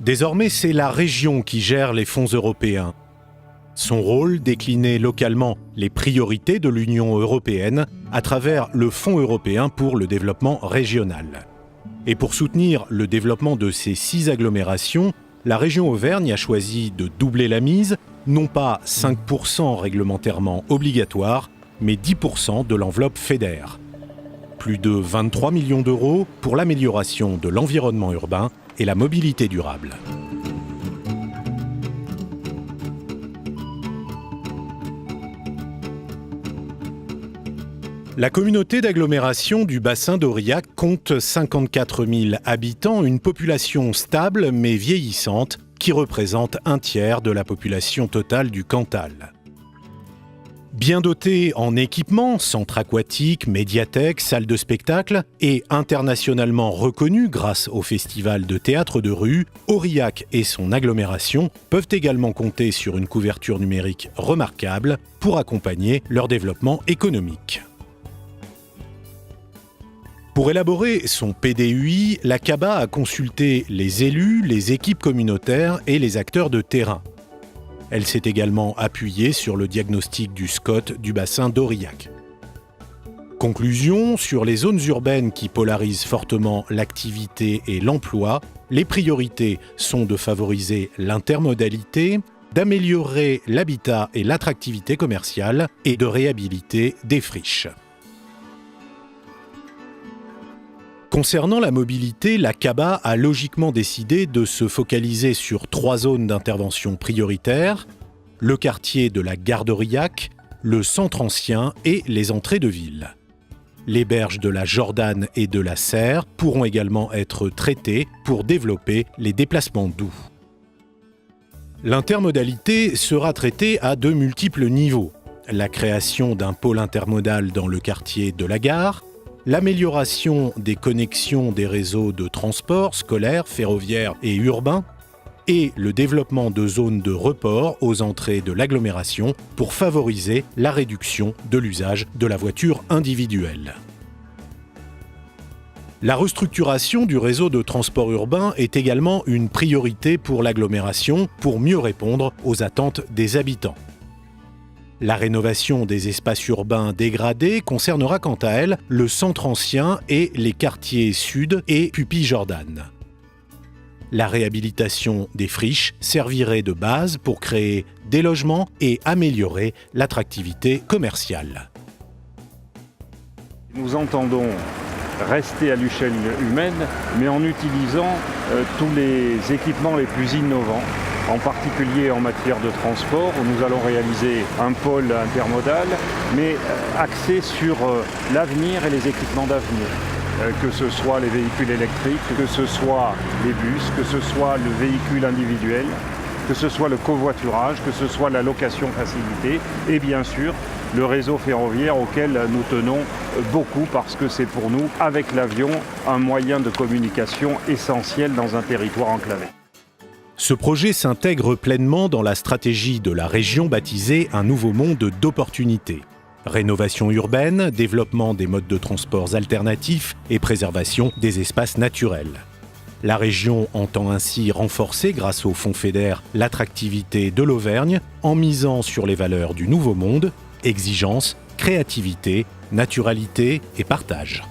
Désormais, c'est la région qui gère les fonds européens. Son rôle, décliner localement les priorités de l'Union européenne à travers le Fonds européen pour le développement régional. Et pour soutenir le développement de ces 6 agglomérations, la région Auvergne a choisi de doubler la mise, non pas 5% réglementairement obligatoire, mais 10% de l'enveloppe FEDER. Plus de 23 millions d'euros pour l'amélioration de l'environnement urbain et la mobilité durable. La communauté d'agglomération du bassin d'Aurillac compte 54 000 habitants, une population stable mais vieillissante qui représente un tiers de la population totale du Cantal. Bien dotée en équipements, centre aquatique, médiathèque, salle de spectacle et internationalement reconnue grâce au festival de théâtre de rue, Aurillac et son agglomération peuvent également compter sur une couverture numérique remarquable pour accompagner leur développement économique. Pour élaborer son PDUI, la CABA a consulté les élus, les équipes communautaires et les acteurs de terrain. Elle s'est également appuyée sur le diagnostic du SCOT du bassin d'Aurillac. Conclusion, sur les zones urbaines qui polarisent fortement l'activité et l'emploi, les priorités sont de favoriser l'intermodalité, d'améliorer l'habitat et l'attractivité commerciale et de réhabiliter des friches. Concernant la mobilité, la CABA a logiquement décidé de se focaliser sur 3 zones d'intervention prioritaires, le quartier de la gare d'Aurillac, le centre ancien et les entrées de ville. Les berges de la Jordanne et de la Serre pourront également être traitées pour développer les déplacements doux. L'intermodalité sera traitée à de multiples niveaux. La création d'un pôle intermodal dans le quartier de la gare, l'amélioration des connexions des réseaux de transport scolaires, ferroviaires et urbains, et le développement de zones de report aux entrées de l'agglomération pour favoriser la réduction de l'usage de la voiture individuelle. La restructuration du réseau de transport urbain est également une priorité pour l'agglomération pour mieux répondre aux attentes des habitants. La rénovation des espaces urbains dégradés concernera quant à elle le centre ancien et les quartiers sud et Pupille-Jordanne. La réhabilitation des friches servirait de base pour créer des logements et améliorer l'attractivité commerciale. Nous entendons rester à l'échelle humaine, mais en utilisant tous les équipements les plus innovants. En particulier en matière de transport, où nous allons réaliser un pôle intermodal, mais axé sur l'avenir et les équipements d'avenir. Que ce soit les véhicules électriques, que ce soit les bus, que ce soit le véhicule individuel, que ce soit le covoiturage, que ce soit la location facilitée et bien sûr le réseau ferroviaire auquel nous tenons beaucoup parce que c'est pour nous, avec l'avion, un moyen de communication essentiel dans un territoire enclavé. Ce projet s'intègre pleinement dans la stratégie de la région baptisée Un nouveau monde d'opportunités. Rénovation urbaine, développement des modes de transports alternatifs et préservation des espaces naturels. La région entend ainsi renforcer, grâce au Fonds FEDER, l'attractivité de l'Auvergne en misant sur les valeurs du nouveau monde, exigence, créativité, naturalité et partage.